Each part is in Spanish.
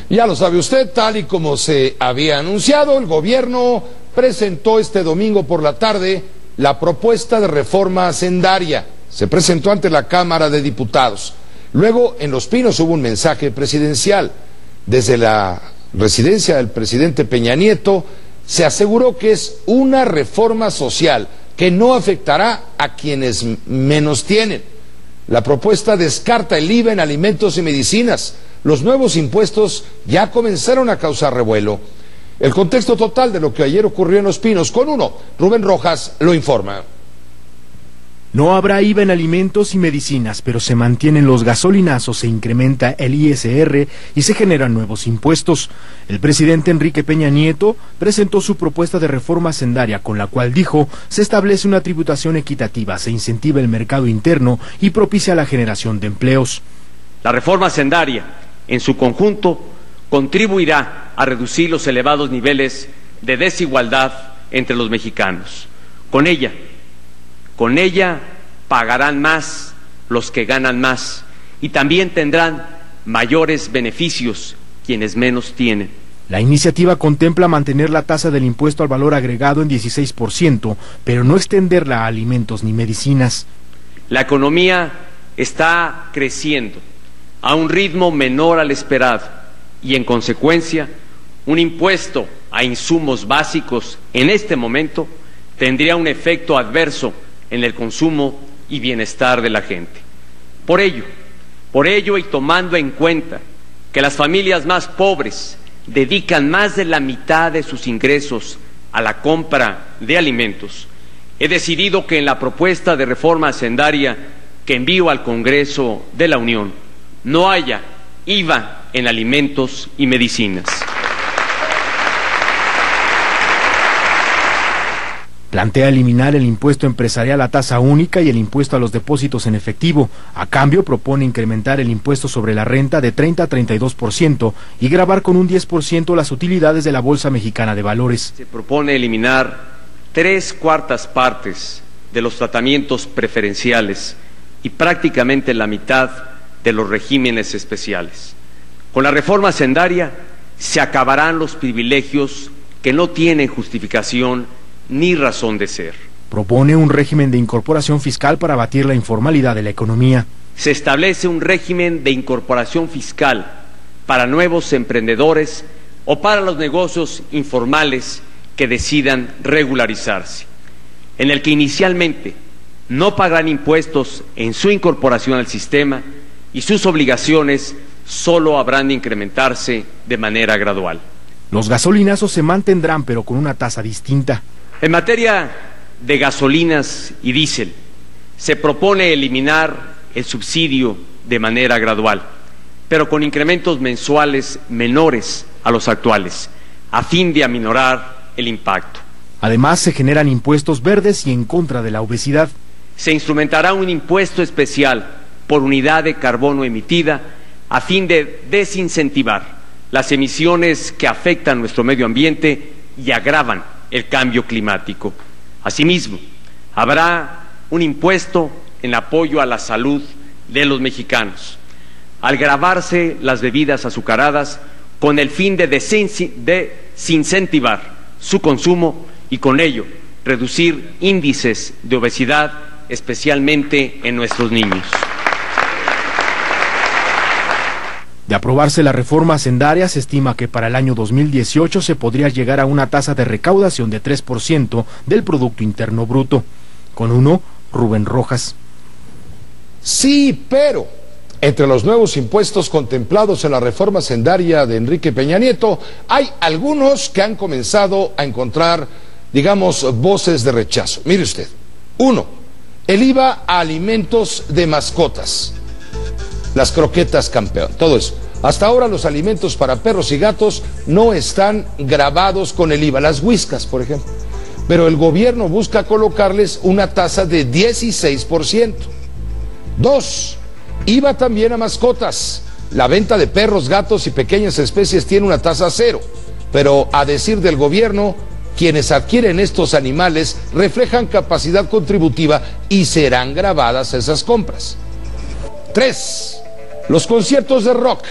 Ya lo sabe usted, tal y como se había anunciado, el gobierno presentó este domingo por la tarde la propuesta de reforma hacendaria. Se presentó ante la Cámara de Diputados. Luego, en Los Pinos hubo un mensaje presidencial. Desde la residencia del presidente Peña Nieto se aseguró que es una reforma social que no afectará a quienes menos tienen. La propuesta descarta el IVA en alimentos y medicinas. Los nuevos impuestos ya comenzaron a causar revuelo. El contexto total de lo que ayer ocurrió en Los Pinos con Rubén Rojas lo informa. No habrá IVA en alimentos y medicinas, pero se mantienen los gasolinazos, se incrementa el ISR y se generan nuevos impuestos. El presidente Enrique Peña Nieto presentó su propuesta de reforma hacendaria, con la cual dijo se establece una tributación equitativa, se incentiva el mercado interno y propicia la generación de empleos. La reforma hacendaria, en su conjunto, contribuirá a reducir los elevados niveles de desigualdad entre los mexicanos. Con ella pagarán más los que ganan más y también tendrán mayores beneficios quienes menos tienen. La iniciativa contempla mantener la tasa del impuesto al valor agregado en 16%, pero no extenderla a alimentos ni medicinas. La economía está creciendo a un ritmo menor al esperado y, en consecuencia, un impuesto a insumos básicos en este momento tendría un efecto adverso en el consumo y bienestar de la gente. Por ello y tomando en cuenta que las familias más pobres dedican más de la mitad de sus ingresos a la compra de alimentos, he decidido que en la propuesta de reforma hacendaria que envío al Congreso de la Unión no haya IVA en alimentos y medicinas. Plantea eliminar el impuesto empresarial a tasa única y el impuesto a los depósitos en efectivo. A cambio, propone incrementar el impuesto sobre la renta de 30 a 32% y gravar con un 10% las utilidades de la Bolsa Mexicana de Valores. Se propone eliminar 3/4 partes de los tratamientos preferenciales y prácticamente la mitad de los regímenes especiales. Con la reforma hacendaria se acabarán los privilegios que no tienen justificación ni razón de ser. Propone un régimen de incorporación fiscal para abatir la informalidad de la economía. Se establece un régimen de incorporación fiscal para nuevos emprendedores o para los negocios informales que decidan regularizarse, en el que inicialmente no pagarán impuestos en su incorporación al sistema y sus obligaciones solo habrán de incrementarse de manera gradual. Los gasolinazos se mantendrán, pero con una tasa distinta. En materia de gasolinas y diésel, se propone eliminar el subsidio de manera gradual, pero con incrementos mensuales menores a los actuales, a fin de aminorar el impacto. Además, se generan impuestos verdes y en contra de la obesidad. Se instrumentará un impuesto especial por unidad de carbono emitida a fin de desincentivar las emisiones que afectan nuestro medio ambiente y agravan el cambio climático. Asimismo, habrá un impuesto en apoyo a la salud de los mexicanos, al gravarse las bebidas azucaradas con el fin de desincentivar su consumo y con ello reducir índices de obesidad, especialmente en nuestros niños. De aprobarse la reforma hacendaria, se estima que para el año 2018 se podría llegar a una tasa de recaudación de 3% del Producto Interno Bruto. Con Rubén Rojas. Sí, pero entre los nuevos impuestos contemplados en la reforma hacendaria de Enrique Peña Nieto, hay algunos que han comenzado a encontrar, digamos, voces de rechazo. Mire usted. 1. El IVA a alimentos de mascotas. Las croquetas Campeón, todo eso. Hasta ahora los alimentos para perros y gatos no están gravados con el IVA, las whiskas, por ejemplo. Pero el gobierno busca colocarles una tasa de 16%. 2. IVA también a mascotas. La venta de perros, gatos y pequeñas especies tiene una tasa 0. Pero a decir del gobierno, quienes adquieren estos animales reflejan capacidad contributiva y serán gravadas esas compras. 3. Los conciertos de rock.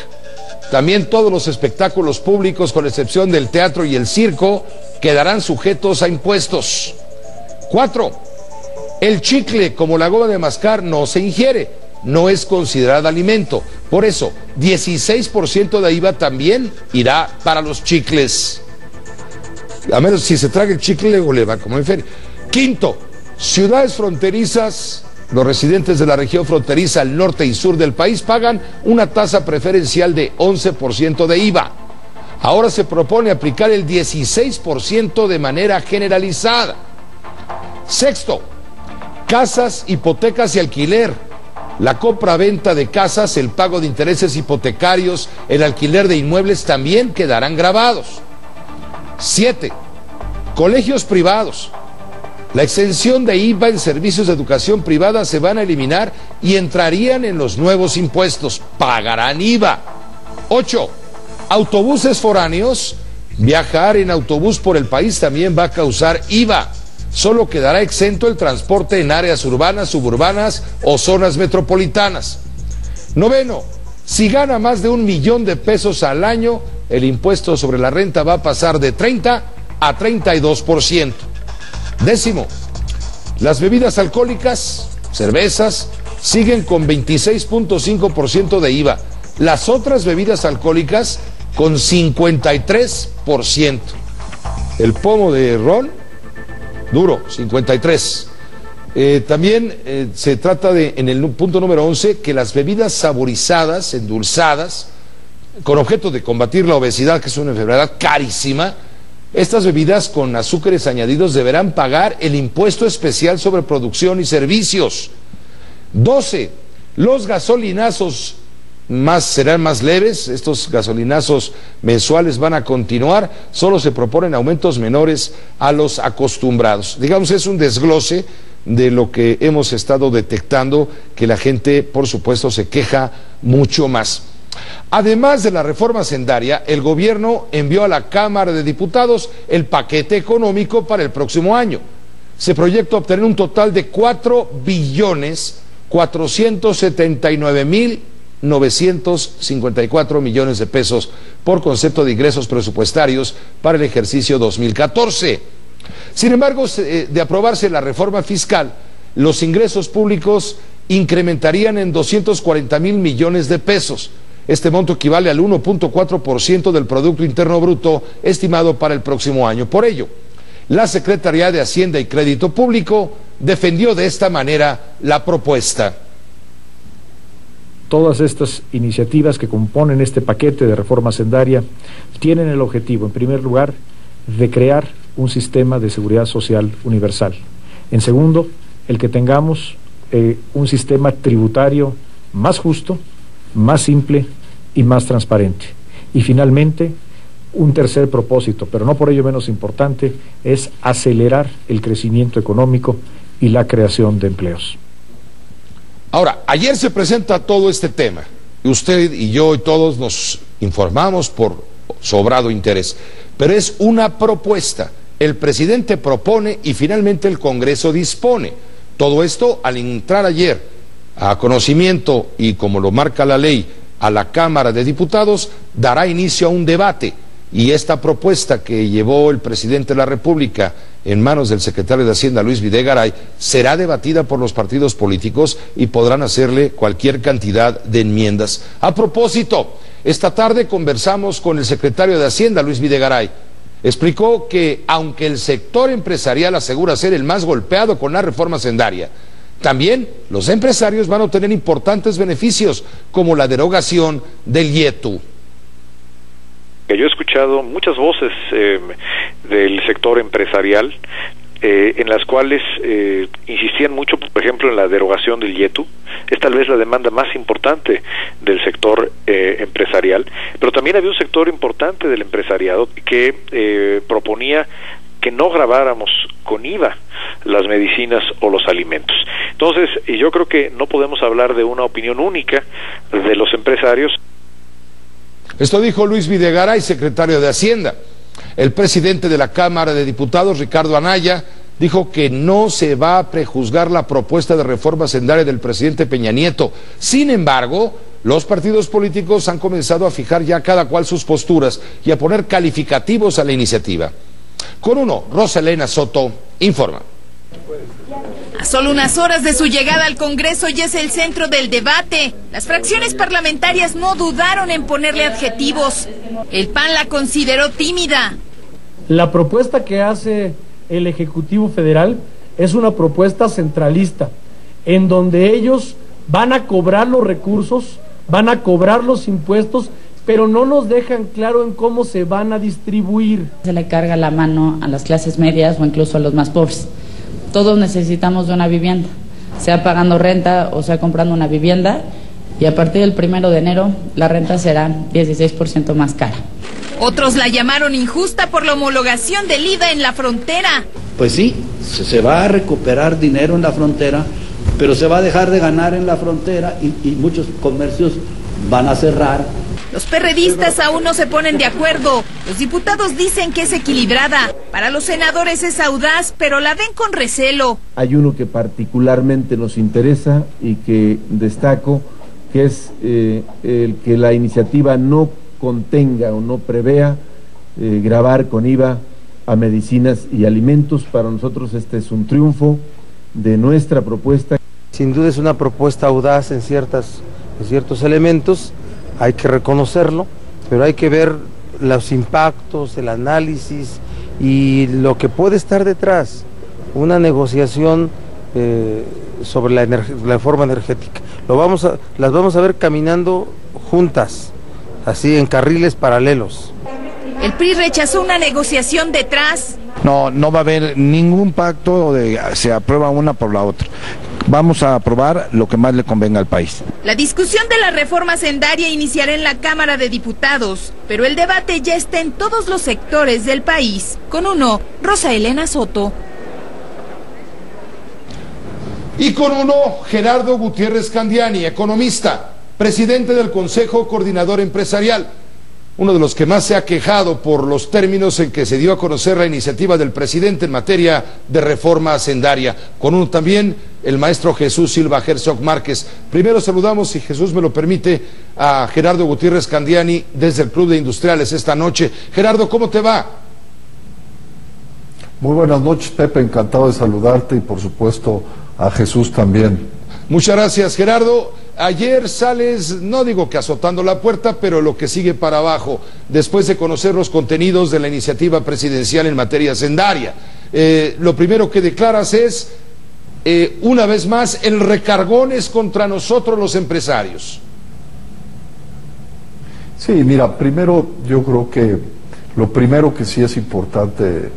También todos los espectáculos públicos, con excepción del teatro y el circo, quedarán sujetos a impuestos. 4. El chicle, como la goma de mascar, no se ingiere, no es considerado alimento. Por eso, 16% de IVA también irá para los chicles. A menos si se traga el chicle, luego le va como en feria. 5. Ciudades fronterizas. Los residentes de la región fronteriza al norte y sur del país pagan una tasa preferencial de 11% de IVA. Ahora se propone aplicar el 16% de manera generalizada. 6. Casas, hipotecas y alquiler. La compra-venta de casas, el pago de intereses hipotecarios, el alquiler de inmuebles también quedarán gravados. 7. Colegios privados. La exención de IVA en servicios de educación privada se van a eliminar y entrarían en los nuevos impuestos. Pagarán IVA. 8. Autobuses foráneos. Viajar en autobús por el país también va a causar IVA. Solo quedará exento el transporte en áreas urbanas, suburbanas o zonas metropolitanas. 9. Si gana más de 1 millón de pesos al año, el impuesto sobre la renta va a pasar de 30 a 32%. 10. Las bebidas alcohólicas, cervezas, siguen con 26.5% de IVA. Las otras bebidas alcohólicas con 53%. El pomo de ron, duro, 53%. También se trata de, en el punto número 11, que las bebidas saborizadas, endulzadas, con objeto de combatir la obesidad, que es una enfermedad carísima, estas bebidas con azúcares añadidos deberán pagar el impuesto especial sobre producción y servicios. 12. Los gasolinazos serán más leves. Estos gasolinazos mensuales van a continuar. Solo se proponen aumentos menores a los acostumbrados. Digamos, es un desglose de lo que hemos estado detectando, que la gente, por supuesto, se queja mucho más. Además de la reforma hacendaria, el gobierno envió a la Cámara de Diputados el paquete económico para el próximo año. Se proyecta obtener un total de 4.479.954 millones de pesos por concepto de ingresos presupuestarios para el ejercicio 2014. Sin embargo, de aprobarse la reforma fiscal, los ingresos públicos incrementarían en 240.000 millones de pesos. Este monto equivale al 1.4% del Producto Interno Bruto estimado para el próximo año. Por ello, la Secretaría de Hacienda y Crédito Público defendió de esta manera la propuesta. Todas estas iniciativas que componen este paquete de reforma hacendaria tienen el objetivo, en primer lugar, de crear un sistema de seguridad social universal. En segundo, el que tengamos un sistema tributario más justo, más simple y más transparente. Y finalmente, un tercer propósito, pero no por ello menos importante, es acelerar el crecimiento económico y la creación de empleos. Ahora, ayer se presenta todo este tema. Usted y yo y todos nos informamos por sobrado interés, pero es una propuesta. El presidente propone y finalmente el Congreso dispone. Todo esto, al entrar ayer a conocimiento y como lo marca la ley a la Cámara de Diputados, dará inicio a un debate, y esta propuesta que llevó el presidente de la República en manos del secretario de Hacienda, Luis Videgaray, será debatida por los partidos políticos y podrán hacerle cualquier cantidad de enmiendas. A propósito, esta tarde conversamos con el secretario de Hacienda, Luis Videgaray. Explicó que aunque el sector empresarial asegura ser el más golpeado con la reforma hacendaria, también los empresarios van a obtener importantes beneficios, como la derogación del IETU. Yo he escuchado muchas voces del sector empresarial en las cuales insistían mucho, por ejemplo, en la derogación del IETU. Es tal vez la demanda más importante del sector empresarial, pero también había un sector importante del empresariado que proponía que no graváramos con IVA las medicinas o los alimentos. Entonces, yo creo que no podemos hablar de una opinión única de los empresarios. Esto dijo Luis Videgaray, secretario de Hacienda. El presidente de la Cámara de Diputados, Ricardo Anaya, dijo que no se va a prejuzgar la propuesta de reforma hacendaria del presidente Peña Nieto. Sin embargo, los partidos políticos han comenzado a fijar ya cada cual sus posturas y a poner calificativos a la iniciativa. Con uno, Rosa Elena Soto informa. A solo unas horas de su llegada al Congreso ya es el centro del debate. Las fracciones parlamentarias no dudaron en ponerle adjetivos. El PAN la consideró tímida. La propuesta que hace el Ejecutivo Federal es una propuesta centralista, en donde ellos van a cobrar los recursos, van a cobrar los impuestos, pero no nos dejan claro en cómo se van a distribuir. Se le carga la mano a las clases medias o incluso a los más pobres. Todos necesitamos de una vivienda, sea pagando renta o sea comprando una vivienda, y a partir del 1 de enero la renta será 16% más cara. Otros la llamaron injusta por la homologación del IVA en la frontera. Pues sí, se va a recuperar dinero en la frontera, pero se va a dejar de ganar en la frontera y muchos comercios van a cerrar. Los perredistas aún no se ponen de acuerdo. Los diputados dicen que es equilibrada. Para los senadores es audaz, pero la ven con recelo. Hay uno que particularmente nos interesa y que destaco, que es el que la iniciativa no contenga o no prevea gravar con IVA a medicinas y alimentos. Para nosotros este es un triunfo de nuestra propuesta. Sin duda es una propuesta audaz en ciertos elementos, hay que reconocerlo, pero hay que ver los impactos, el análisis y lo que puede estar detrás, una negociación sobre la reforma energética. Las vamos a ver caminando juntas, así en carriles paralelos. El PRI rechazó una negociación detrás. No va a haber ningún pacto de se aprueba una por la otra. Vamos a aprobar lo que más le convenga al país. La discusión de la reforma hacendaria iniciará en la Cámara de Diputados, pero el debate ya está en todos los sectores del país. Con uno, Rosa Elena Soto. Y con uno, Gerardo Gutiérrez Candiani, economista, presidente del Consejo Coordinador Empresarial, uno de los que más se ha quejado por los términos en que se dio a conocer la iniciativa del presidente en materia de reforma hacendaria. Con uno también, el maestro Jesús Silva Herzog Márquez. Primero saludamos, si Jesús me lo permite, a Gerardo Gutiérrez Candiani desde el Club de Industriales esta noche. Gerardo, ¿cómo te va? Muy buenas noches, Pepe, encantado de saludarte y por supuesto a Jesús también. Muchas gracias, Gerardo. Ayer sales, no digo que azotando la puerta, pero lo que sigue para abajo, después de conocer los contenidos de la iniciativa presidencial en materia hacendaria. Lo primero que declaras es, una vez más, el recargón es contra nosotros los empresarios. Sí, mira, primero yo creo que lo primero que sí es importante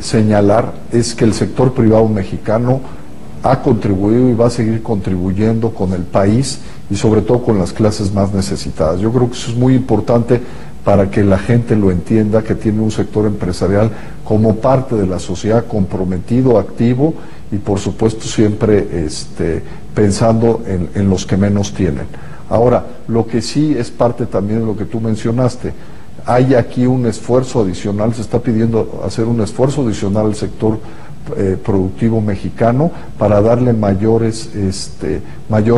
señalar es que el sector privado mexicano ha contribuido y va a seguir contribuyendo con el país y sobre todo con las clases más necesitadas. Yo creo que eso es muy importante para que la gente lo entienda, que tiene un sector empresarial como parte de la sociedad comprometido, activo y por supuesto siempre pensando en los que menos tienen. Ahora, lo que sí es parte también de lo que tú mencionaste, hay aquí un esfuerzo adicional, se está pidiendo hacer un esfuerzo adicional al sector productivo mexicano para darle mayor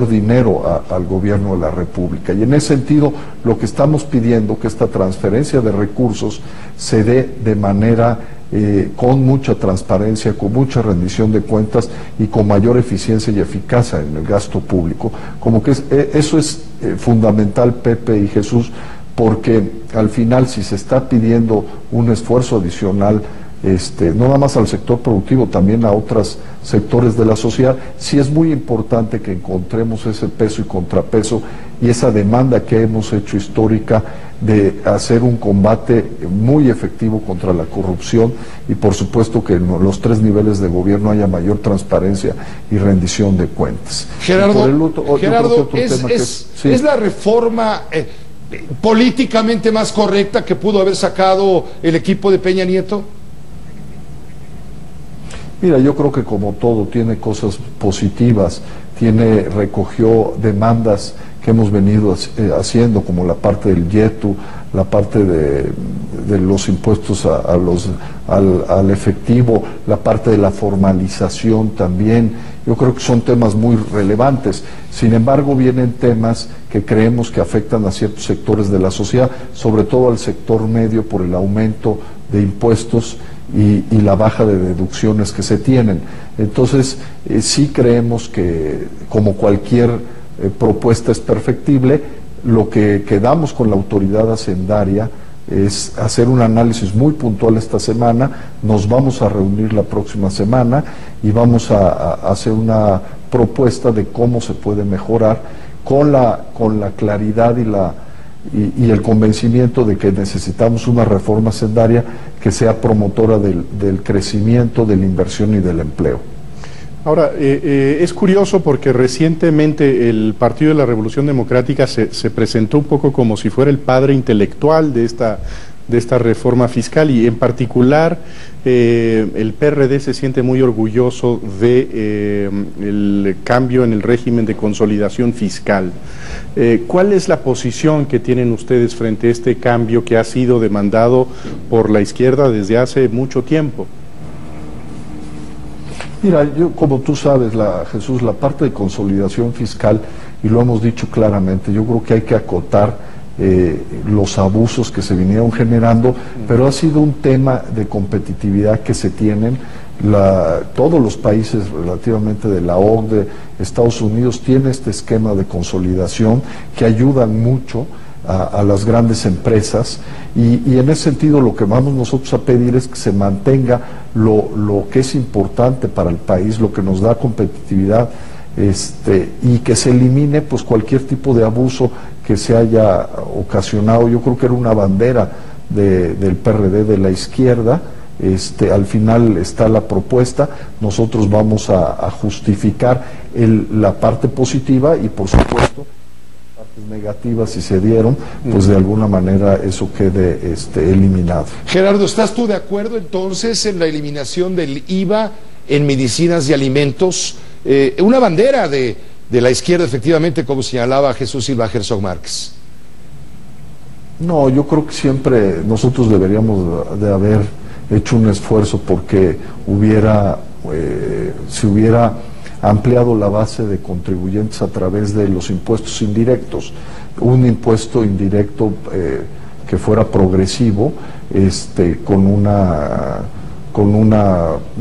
dinero al gobierno de la República. Y en ese sentido, lo que estamos pidiendo que esta transferencia de recursos se dé de manera con mucha transparencia, con mucha rendición de cuentas y con mayor eficiencia y eficacia en el gasto público. Como que eso es fundamental, Pepe y Jesús, porque al final si se está pidiendo un esfuerzo adicional no nada más al sector productivo, también a otros sectores de la sociedad, sí es muy importante que encontremos ese peso y contrapeso y esa demanda que hemos hecho histórica de hacer un combate muy efectivo contra la corrupción y por supuesto que en los 3 niveles de gobierno haya mayor transparencia y rendición de cuentas. Gerardo, ¿es la reforma políticamente más correcta que pudo haber sacado el equipo de Peña Nieto? Mira, yo creo que como todo tiene cosas positivas, recogió demandas que hemos venido haciendo, como la parte del YETU, la parte de los impuestos al efectivo, la parte de la formalización también. Yo creo que son temas muy relevantes. Sin embargo, vienen temas que creemos que afectan a ciertos sectores de la sociedad, sobre todo al sector medio, por el aumento de impuestos y la baja de deducciones que se tienen. Entonces, sí creemos que, como cualquier propuesta es perfectible, lo que quedamos con la autoridad hacendaria es hacer un análisis muy puntual esta semana. Nos vamos a reunir la próxima semana y vamos a hacer una propuesta de cómo se puede mejorar con la claridad y el convencimiento de que necesitamos una reforma hacendaria que sea promotora del crecimiento, de la inversión y del empleo. Ahora, es curioso porque recientemente el Partido de la Revolución Democrática se presentó un poco como si fuera el padre intelectual de esta reforma fiscal, y en particular el PRD se siente muy orgulloso de el cambio en el régimen de consolidación fiscal. ¿Cuál es la posición que tienen ustedes frente a este cambio que ha sido demandado por la izquierda desde hace mucho tiempo? Mira, yo, como tú sabes, Jesús, la parte de consolidación fiscal, y lo hemos dicho claramente, yo creo que hay que acotar los abusos que se vinieron generando, pero ha sido un tema de competitividad que se tienen. Todos los países relativamente de la OCDE, Estados Unidos, tiene este esquema de consolidación que ayudan mucho a las grandes empresas, y en ese sentido lo que vamos nosotros a pedir es que se mantenga lo que es importante para el país, lo que nos da competitividad, y que se elimine pues cualquier tipo de abuso que se haya ocasionado. Yo creo que era una bandera del PRD, de la izquierda. Al final está la propuesta, nosotros vamos a justificar la parte positiva, y por supuesto partes negativas, si se dieron, pues de alguna manera eso quede eliminado. Gerardo, ¿estás tú de acuerdo entonces en la eliminación del IVA en medicinas y alimentos? Una bandera de la izquierda, efectivamente, como señalaba Jesús Silva Herzog Márquez. No, yo creo que siempre nosotros deberíamos de haber hecho un esfuerzo porque se hubiera ampliado la base de contribuyentes a través de los impuestos indirectos, un impuesto indirecto que fuera progresivo,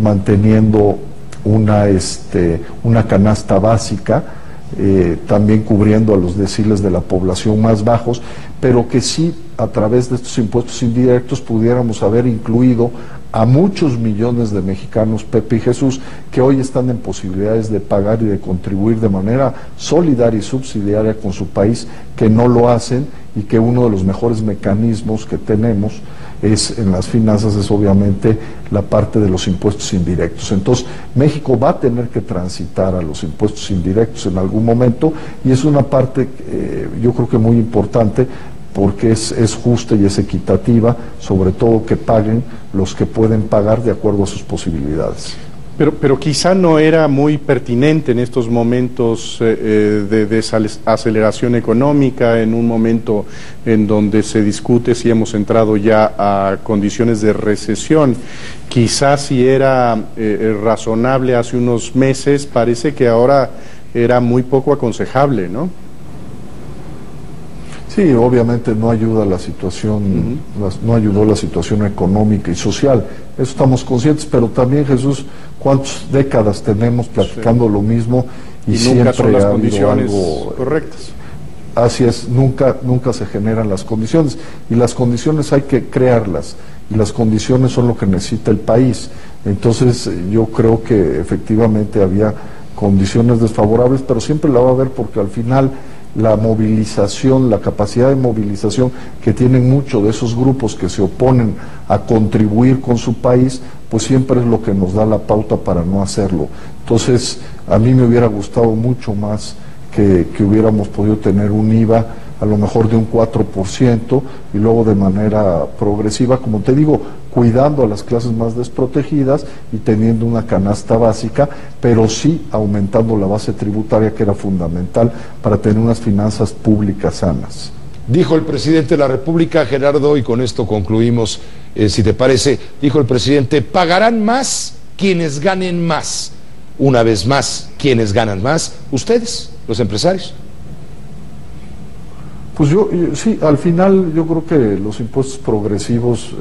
manteniendo una canasta básica, también cubriendo a los deciles de la población más bajos, pero que sí, a través de estos impuestos indirectos, pudiéramos haber incluido a muchos millones de mexicanos, Pepe y Jesús, que hoy están en posibilidades de pagar y de contribuir de manera solidaria y subsidiaria con su país, que no lo hacen, y que uno de los mejores mecanismos que tenemos en las finanzas es obviamente la parte de los impuestos indirectos. Entonces, México va a tener que transitar a los impuestos indirectos en algún momento, y es una parte yo creo que muy importante, porque es justa y es equitativa, sobre todo que paguen los que pueden pagar de acuerdo a sus posibilidades. Pero quizá no era muy pertinente en estos momentos de desaceleración económica, en un momento en donde se discute si hemos entrado ya a condiciones de recesión. Quizás si era razonable hace unos meses, parece que ahora era muy poco aconsejable, ¿no? Sí, obviamente no ayuda la situación, no ayudó la situación económica y social, eso estamos conscientes, pero también, Jesús, ¿cuántas décadas tenemos platicando lo mismo y siempre nunca son las ha condiciones algo correctas? Así es, nunca se generan las condiciones, y las condiciones hay que crearlas, y las condiciones son lo que necesita el país. Entonces yo creo que efectivamente había condiciones desfavorables, pero siempre la va a haber, porque al final la movilización, la capacidad de movilización que tienen muchos de esos grupos que se oponen a contribuir con su país, pues siempre es lo que nos da la pauta para no hacerlo. Entonces, a mí me hubiera gustado mucho más que hubiéramos podido tener un IVA a lo mejor de un 4%, y luego de manera progresiva, como te digo, cuidando a las clases más desprotegidas y teniendo una canasta básica, pero sí aumentando la base tributaria, que era fundamental para tener unas finanzas públicas sanas. Dijo el presidente de la República, Gerardo, y con esto concluimos, si te parece, dijo el presidente, pagarán más quienes ganen más. Una vez más, ¿quiénes ganan más? Ustedes, los empresarios. Pues sí, al final yo creo que los impuestos progresivos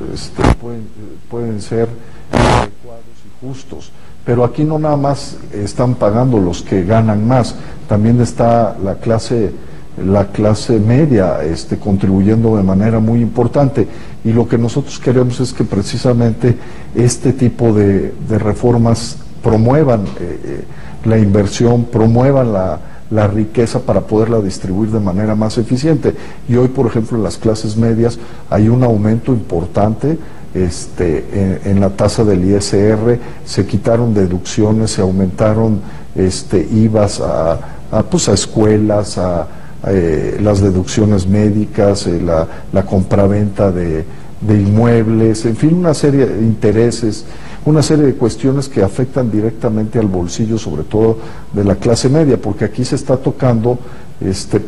pueden ser adecuados y justos, pero aquí no nada más están pagando los que ganan más, también está la clase media contribuyendo de manera muy importante, y lo que nosotros queremos es que precisamente este tipo de reformas promuevan la inversión, promuevan la riqueza para poderla distribuir de manera más eficiente. Y hoy, por ejemplo, en las clases medias hay un aumento importante en la tasa del ISR, se quitaron deducciones, se aumentaron IVAs a escuelas, las deducciones médicas, la compraventa de inmuebles, en fin, una serie de intereses, una serie de cuestiones que afectan directamente al bolsillo, sobre todo de la clase media, porque aquí se está tocando,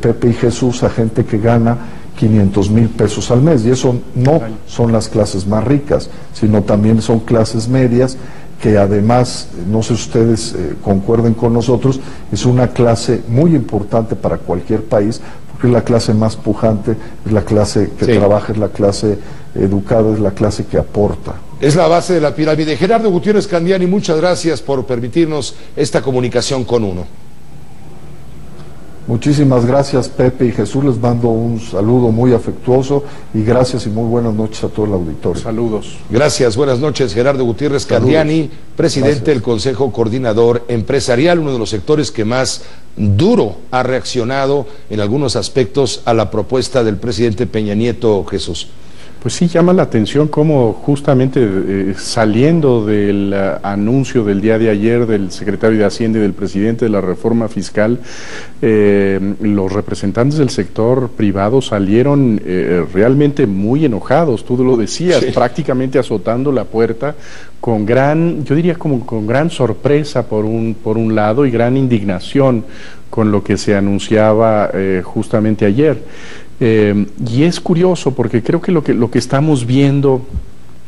Pepe y Jesús, a gente que gana 500,000 pesos al mes, y eso no son las clases más ricas, sino también son clases medias, que además, no sé si ustedes concuerden con nosotros, es una clase muy importante para cualquier país, porque es la clase más pujante, es la clase que trabaja, es la clase educada, es la clase que aporta. Es la base de la pirámide. Gerardo Gutiérrez Candiani, muchas gracias por permitirnos esta comunicación con UNO. Muchísimas gracias, Pepe y Jesús, les mando un saludo muy afectuoso y gracias y muy buenas noches a todo el auditorio. Saludos. Gracias, buenas noches, Gerardo Gutiérrez Candiani, presidente del Consejo Coordinador Empresarial, uno de los sectores que más duro ha reaccionado en algunos aspectos a la propuesta del presidente Peña Nieto. Jesús. Pues sí, llama la atención cómo justamente saliendo del anuncio del día de ayer del secretario de Hacienda y del presidente de la reforma fiscal, los representantes del sector privado salieron realmente muy enojados, tú lo decías, prácticamente azotando la puerta con gran, yo diría como con gran sorpresa por un lado y gran indignación con lo que se anunciaba justamente ayer. Y es curioso porque creo que lo que estamos viendo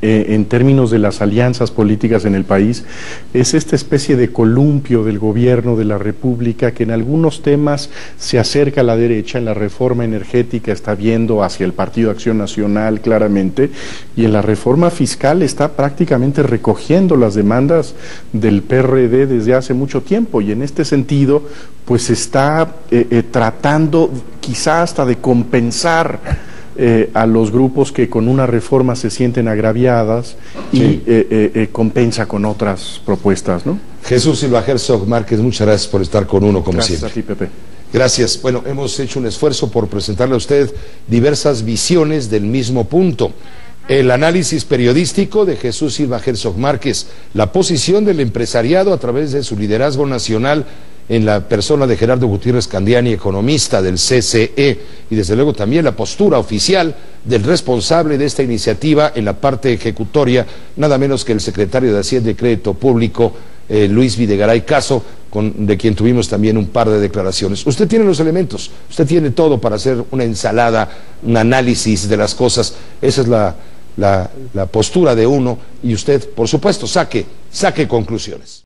en términos de las alianzas políticas en el país es esta especie de columpio del gobierno de la República que en algunos temas se acerca a la derecha, en la reforma energética está viendo hacia el Partido Acción Nacional claramente, y en la reforma fiscal está prácticamente recogiendo las demandas del PRD desde hace mucho tiempo, y en este sentido pues está tratando quizá hasta de compensar a los grupos que con una reforma se sienten agraviadas y compensa con otras propuestas, ¿no? Jesús Silva Herzog Márquez, muchas gracias por estar con UNO como siempre. Gracias a ti, Pepe. Gracias. Bueno, hemos hecho un esfuerzo por presentarle a usted diversas visiones del mismo punto. El análisis periodístico de Jesús Silva Herzog Márquez, la posición del empresariado a través de su liderazgo nacional en la persona de Gerardo Gutiérrez Candiani, economista del CCE, y desde luego también la postura oficial del responsable de esta iniciativa en la parte ejecutoria, nada menos que el secretario de Hacienda y Crédito Público, Luis Videgaray Caso, de quien tuvimos también un par de declaraciones. Usted tiene los elementos, usted tiene todo para hacer una ensalada, un análisis de las cosas. Esa es la postura de UNO, y usted, por supuesto, saque conclusiones.